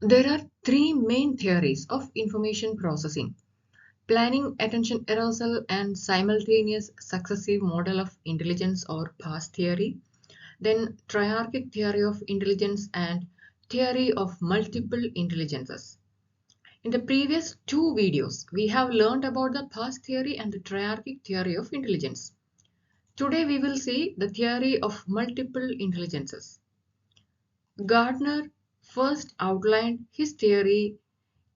There are three main theories of information processing: planning, attention arousal, and simultaneous successive model of intelligence or PASS theory. Then triarchic theory of intelligence and theory of multiple intelligences. In the previous two videos, we have learned about the PASS theory and the triarchic theory of intelligence. Today we will see the theory of multiple intelligences. Gardner first outlined his theory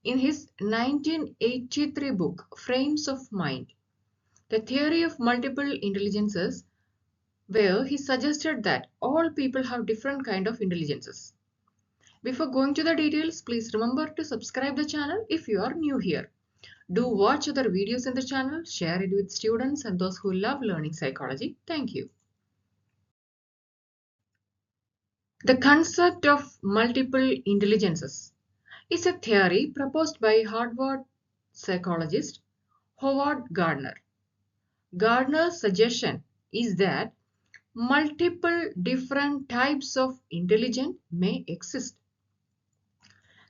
in his 1983 book, Frames of Mind, the theory of multiple intelligences, where he suggested that all people have different kind of intelligences. Before going to the details, please remember to subscribe the channel if you are new here. Do watch other videos in the channel, share it with students and those who love learning psychology. Thank you. The concept of multiple intelligences is a theory proposed by Harvard psychologist Howard Gardner. Gardner's suggestion is that multiple different types of intelligence may exist.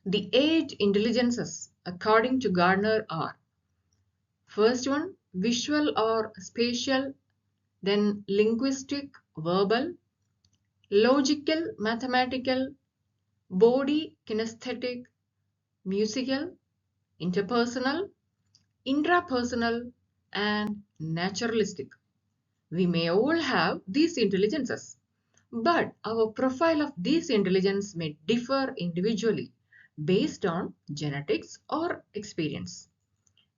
The 8 intelligences, according to Gardner, are: first one, visual or spatial, then linguistic, verbal, logical, mathematical, body, kinesthetic, musical, interpersonal, intrapersonal, and naturalistic. We may all have these intelligences, but our profile of these intelligence may differ individually based on genetics or experience.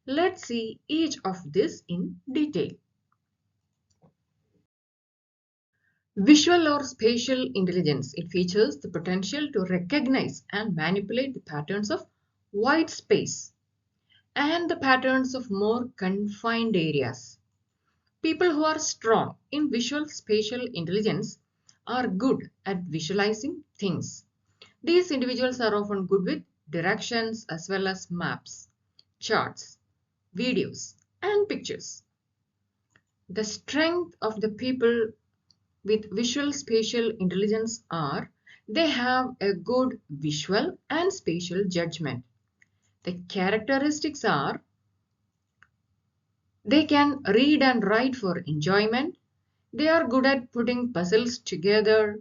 Let's see each of this in detail. Visual or spatial intelligence. It features the potential to recognize and manipulate the patterns of wide space and the patterns of more confined areas. People who are strong in visual spatial intelligence are good at visualizing things. These individuals are often good with directions as well as maps, charts, videos, and pictures. The strength of the people with visual spatial intelligence are they have a good visual and spatial judgment. The characteristics are they can read and write for enjoyment. They are good at putting puzzles together.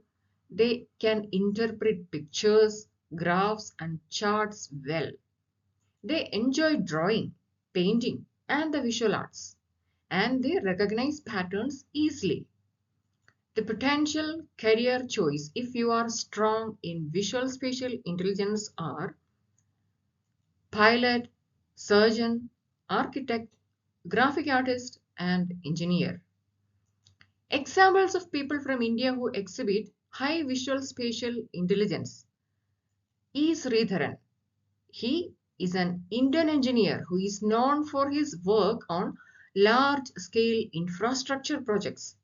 They can interpret pictures, graphs, and charts well. They enjoy drawing, painting, and the visual arts, and they recognize patterns easily. The potential career choice if you are strong in visual spatial intelligence are pilot, surgeon, architect, graphic artist, and engineer. Examples of people from India who exhibit high visual spatial intelligence. E. Sridharan. He is an Indian engineer who is known for his work on large-scale infrastructure projects.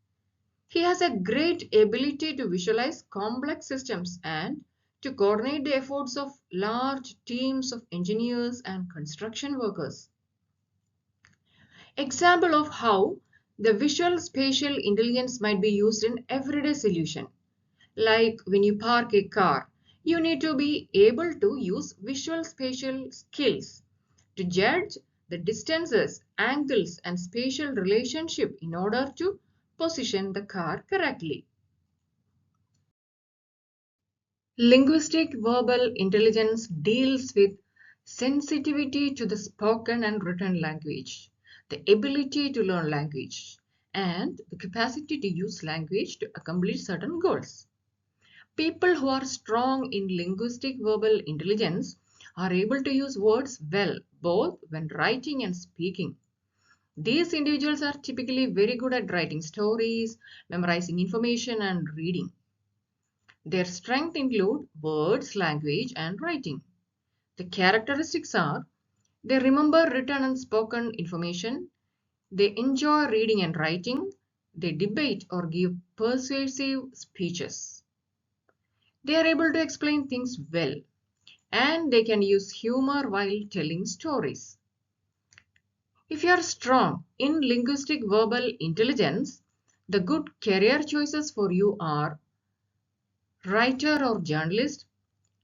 He has a great ability to visualize complex systems and to coordinate the efforts of large teams of engineers and construction workers. Example of how the visual spatial intelligence might be used in everyday solution. Like when you park a car, you need to be able to use visual spatial skills to judge the distances, angles, and spatial relationship in order to position the car correctly. Linguistic verbal intelligence deals with sensitivity to the spoken and written language, the ability to learn language, and the capacity to use language to accomplish certain goals. People who are strong in linguistic verbal intelligence are able to use words well, both when writing and speaking. These individuals are typically very good at writing stories, memorizing information, and reading. Their strengths include words, language, and writing. The characteristics are they remember written and spoken information, they enjoy reading and writing, they debate or give persuasive speeches. They are able to explain things well, and they can use humor while telling stories. If you are strong in linguistic verbal intelligence, the good career choices for you are writer or journalist,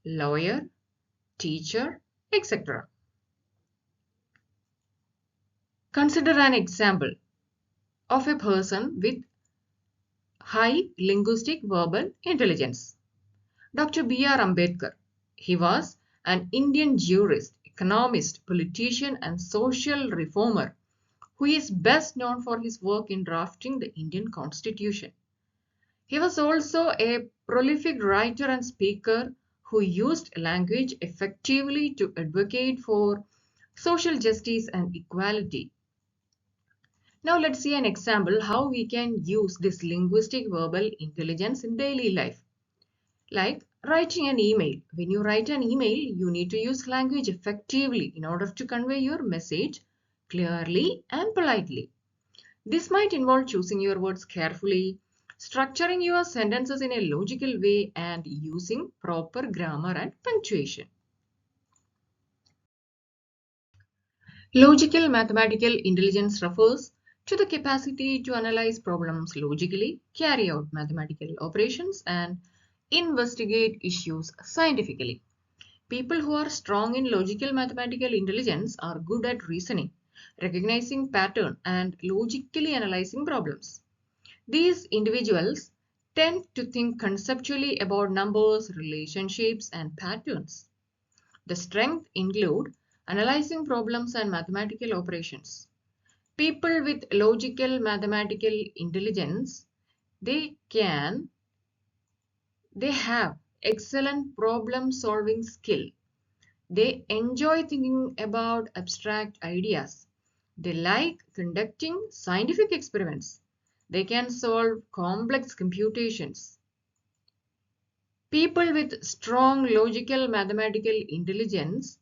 lawyer, teacher, etc. Consider an example of a person with high linguistic verbal intelligence. Dr. B.R. Ambedkar. He was an Indian jurist, economist, politician, and social reformer who is best known for his work in drafting the Indian Constitution. He was also a prolific writer and speaker who used language effectively to advocate for social justice and equality. Now let's see an example how we can use this linguistic verbal intelligence in daily life. Like writing an email. When you write an email, you need to use language effectively in order to convey your message clearly and politely. This might involve choosing your words carefully, structuring your sentences in a logical way, and using proper grammar and punctuation. Logical mathematical intelligence refers to the capacity to analyze problems logically, carry out mathematical operations, and investigate issues scientifically. People who are strong in logical mathematical intelligence are good at reasoning, recognizing pattern, and logically analyzing problems. These individuals tend to think conceptually about numbers, relationships, and patterns. The strengths include analyzing problems and mathematical operations. People with logical mathematical intelligence, they have excellent problem solving skill. They enjoy thinking about abstract ideas. They like conducting scientific experiments. They can solve complex computations. People with strong logical mathematical intelligence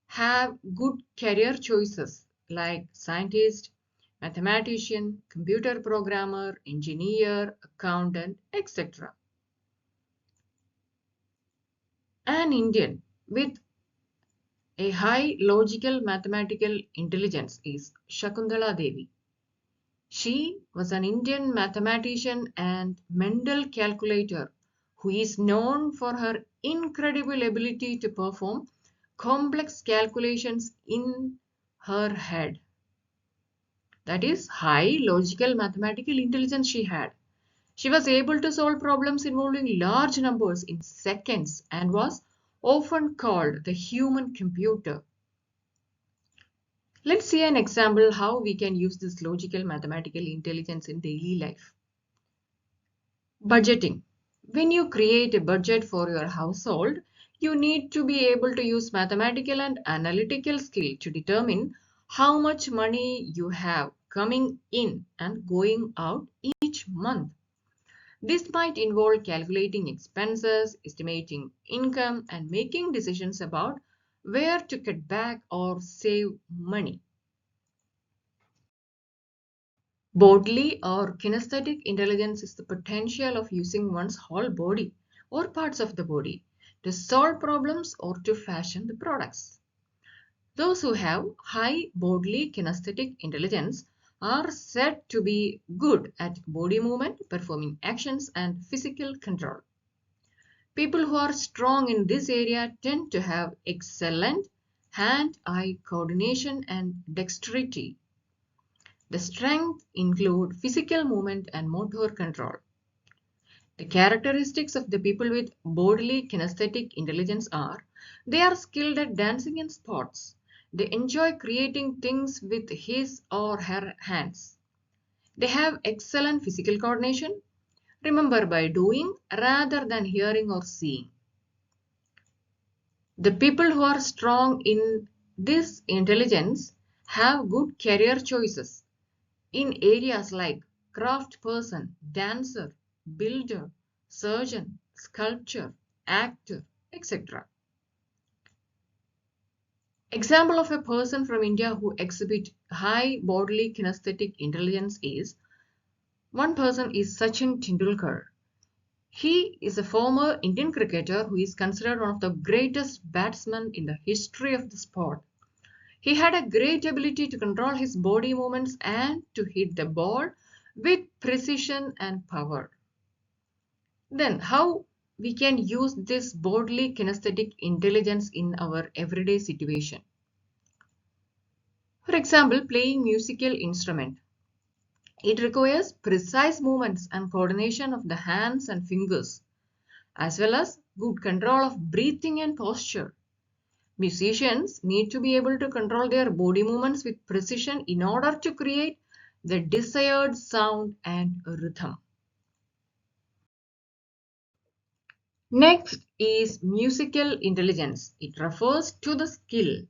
have good career choices like scientist, mathematician, computer programmer, engineer, accountant, etc. An Indian with a high logical mathematical intelligence is Shakuntala Devi. She was an Indian mathematician and mental calculator who is known for her incredible ability to perform complex calculations in her head. That is high logical mathematical intelligence she had. She was able to solve problems involving large numbers in seconds and was often called the human computer. Let's see an example how we can use this logical mathematical intelligence in daily life. Budgeting. When you create a budget for your household, you need to be able to use mathematical and analytical skill to determine how much money you have coming in and going out each month. This might involve calculating expenses, estimating income, and making decisions about where to cut back or save money. Bodily or kinesthetic intelligence is the potential of using one's whole body or parts of the body to solve problems or to fashion the products. Those who have high bodily kinesthetic intelligence are said to be good at body movement, performing actions, and physical control. People who are strong in this area tend to have excellent hand-eye coordination and dexterity. The strengths include physical movement and motor control. The characteristics of the people with bodily kinesthetic intelligence are they are skilled at dancing in sports. They enjoy creating things with his or her hands. They have excellent physical coordination. Remember by doing rather than hearing or seeing. The people who are strong in this intelligence have good career choices in areas like craft person, dancer, builder, surgeon, sculptor, actor, etc. Example of a person from India who exhibit high bodily kinesthetic intelligence is one person is Sachin Tendulkar. He is a former Indian cricketer who is considered one of the greatest batsmen in the history of the sport. He had a great ability to control his body movements and to hit the ball with precision and power. Then how we can use this bodily kinesthetic intelligence in our everyday situation. For example, playing musical instrument. It requires precise movements and coordination of the hands and fingers, as well as good control of breathing and posture. Musicians need to be able to control their body movements with precision in order to create the desired sound and rhythm. Next is musical intelligence. It refers to the skill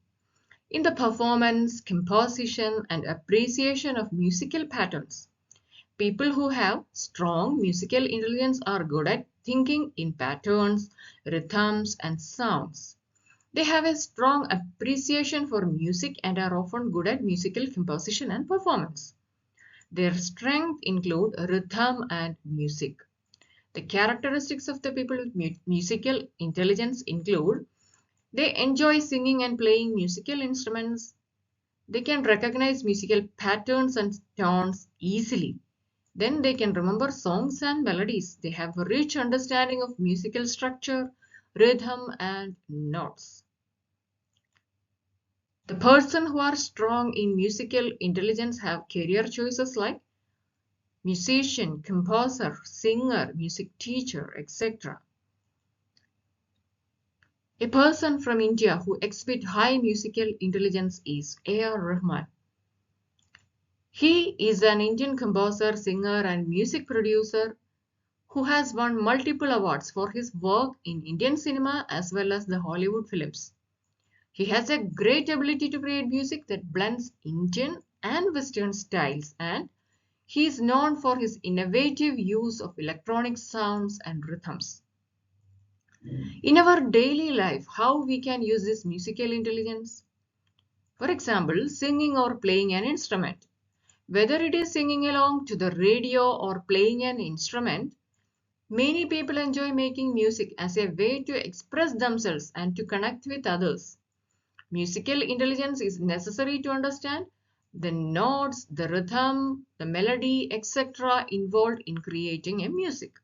in the performance, composition, and appreciation of musical patterns. People who have strong musical intelligence are good at thinking in patterns, rhythms, and sounds. They have a strong appreciation for music and are often good at musical composition and performance. Their strengths include rhythm and music. The characteristics of the people with musical intelligence include they enjoy singing and playing musical instruments. They can recognize musical patterns and tones easily. Then they can remember songs and melodies. They have a rich understanding of musical structure, rhythm, and notes. The person who are strong in musical intelligence have career choices like musician, composer, singer, music teacher, etc. A person from India who exhibits high musical intelligence is A.R. Rahman. He is an Indian composer, singer, and music producer who has won multiple awards for his work in Indian cinema as well as the Hollywood films. He has a great ability to create music that blends Indian and Western styles, and he is known for his innovative use of electronic sounds and rhythms. In our daily life, how we can use this musical intelligence? For example, singing or playing an instrument. Whether it is singing along to the radio or playing an instrument, many people enjoy making music as a way to express themselves and to connect with others. Musical intelligence is necessary to understand the notes, the rhythm, the melody, etc. involved in creating a music.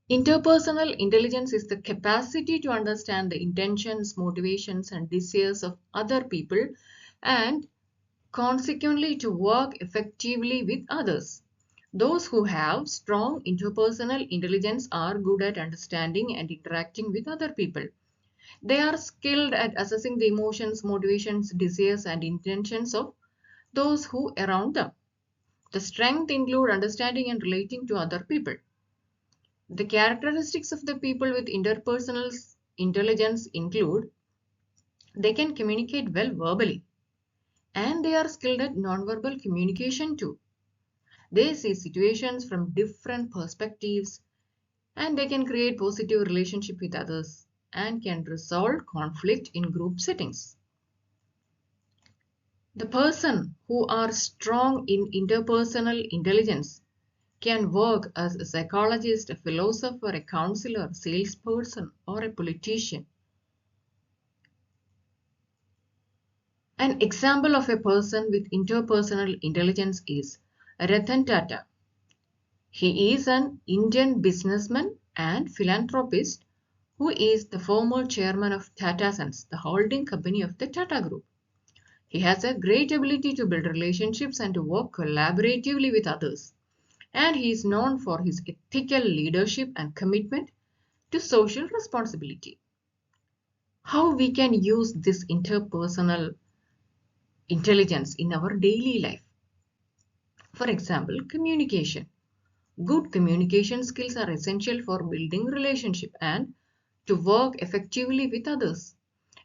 Interpersonal intelligence is the capacity to understand the intentions, motivations, and desires of other people and consequently to work effectively with others. Those who have strong interpersonal intelligence are good at understanding and interacting with other people. They are skilled at assessing the emotions, motivations, desires, and intentions of those who around them. The strength include understanding and relating to other people. The characteristics of the people with interpersonal intelligence include they can communicate well verbally and they are skilled at nonverbal communication too. They see situations from different perspectives and they can create positive relationship with others and can resolve conflict in group settings. The person who are strong in interpersonal intelligence can work as a psychologist, a philosopher, a counselor, salesperson, or a politician. An example of a person with interpersonal intelligence is Ratan Tata. He is an Indian businessman and philanthropist who is the former chairman of Tata Sons, the holding company of the Tata Group. He has a great ability to build relationships and to work collaboratively with others. And he is known for his ethical leadership and commitment to social responsibility. How we can use this interpersonal intelligence in our daily life? For example, communication. Good communication skills are essential for building relationship and to work effectively with others.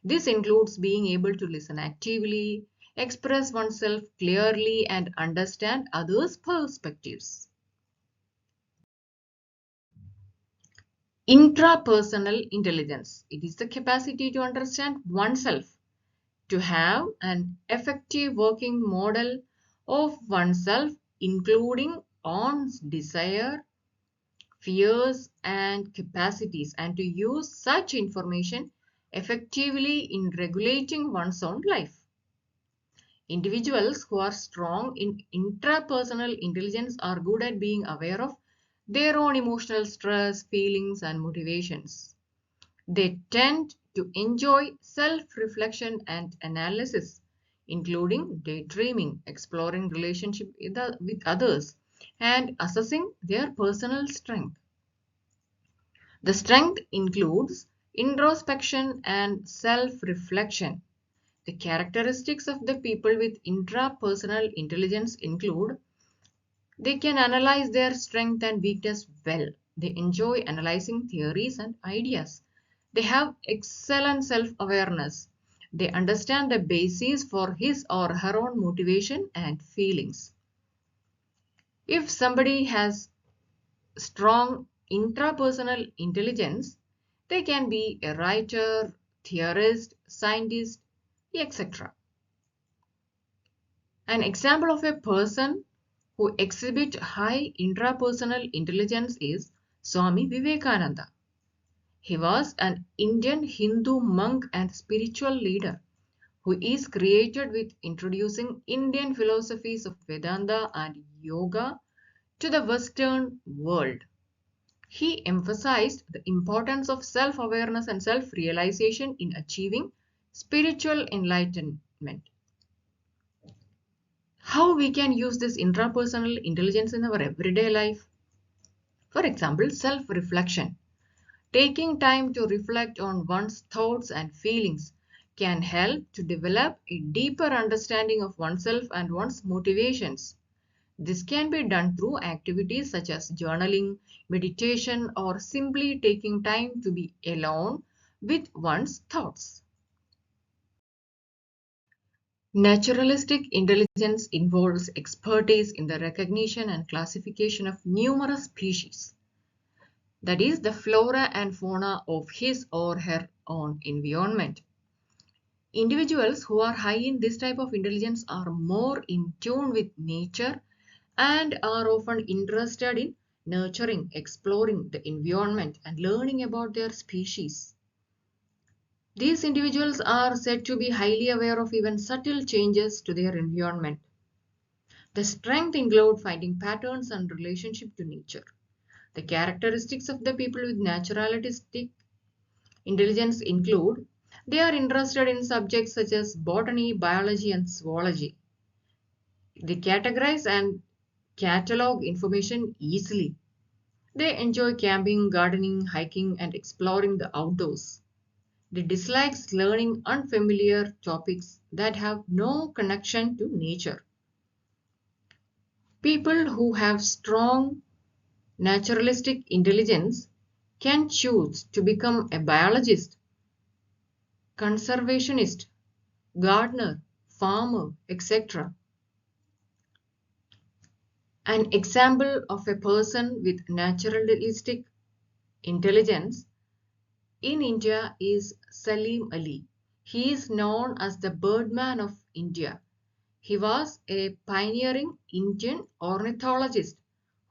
This includes being able to listen actively, express oneself clearly, and understand others' perspectives. Intrapersonal intelligence. It is the capacity to understand oneself, to have an effective working model of oneself, including one's desire, fears, and capacities, and to use such information effectively in regulating one's own life. Individuals who are strong in intrapersonal intelligence are good at being aware of their own emotional stress, feelings, and motivations. They tend to enjoy self-reflection and analysis, including daydreaming, exploring relationship with others, and assessing their personal strength. The strength includes introspection and self-reflection. The characteristics of the people with intrapersonal intelligence include they can analyze their strength and weakness well. They enjoy analyzing theories and ideas. They have excellent self-awareness. They understand the basis for his or her own motivation and feelings. If somebody has strong intrapersonal intelligence, they can be a writer, theorist, scientist, etc. An example of a person who exhibit high intrapersonal intelligence is Swami Vivekananda. He was an Indian Hindu monk and spiritual leader who is credited with introducing Indian philosophies of Vedanta and Yoga to the Western world. He emphasized the importance of self-awareness and self-realization in achieving spiritual enlightenment. How we can use this intrapersonal intelligence in our everyday life? For example, self-reflection. Taking time to reflect on one's thoughts and feelings can help to develop a deeper understanding of oneself and one's motivations. This can be done through activities such as journaling, meditation, or simply taking time to be alone with one's thoughts. Naturalistic intelligence involves expertise in the recognition and classification of numerous species, that is, the flora and fauna of his or her own environment. Individuals who are high in this type of intelligence are more in tune with nature and are often interested in nurturing, exploring the environment, and learning about their species. These individuals are said to be highly aware of even subtle changes to their environment. The strength includes finding patterns and relationship to nature. The characteristics of the people with naturalistic intelligence include they are interested in subjects such as botany, biology, and zoology. They categorize and catalog information easily. They enjoy camping, gardening, hiking, and exploring the outdoors. They dislike learning unfamiliar topics that have no connection to nature. People who have strong naturalistic intelligence can choose to become a biologist, conservationist, gardener, farmer, etc. An example of a person with naturalistic intelligence in India is Salim Ali. He is known as the Birdman of India. He was a pioneering Indian ornithologist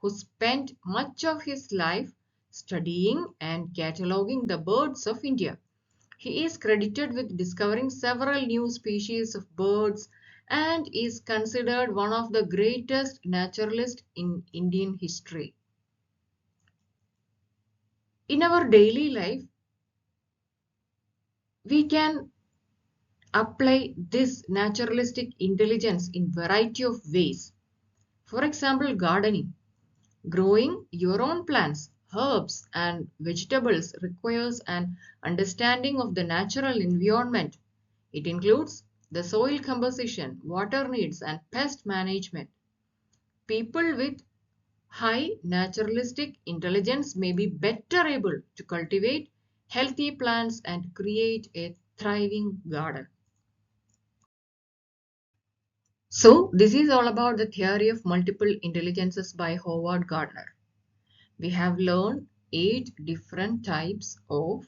who spent much of his life studying and cataloging the birds of India. He is credited with discovering several new species of birds and is considered one of the greatest naturalists in Indian history. In our daily life, we can apply this naturalistic intelligence in variety of ways. For example, gardening. Growing your own plants, herbs, and vegetables requires an understanding of the natural environment. It includes the soil composition, water needs, and pest management. People with high naturalistic intelligence may be better able to cultivate healthy plants and create a thriving garden. So, this is all about the theory of multiple intelligences by Howard Gardner. We have learned 8 different types of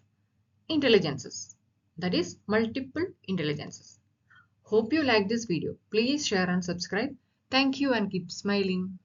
intelligences, that is multiple intelligences. Hope you like this video. Please share and subscribe. Thank you and keep smiling.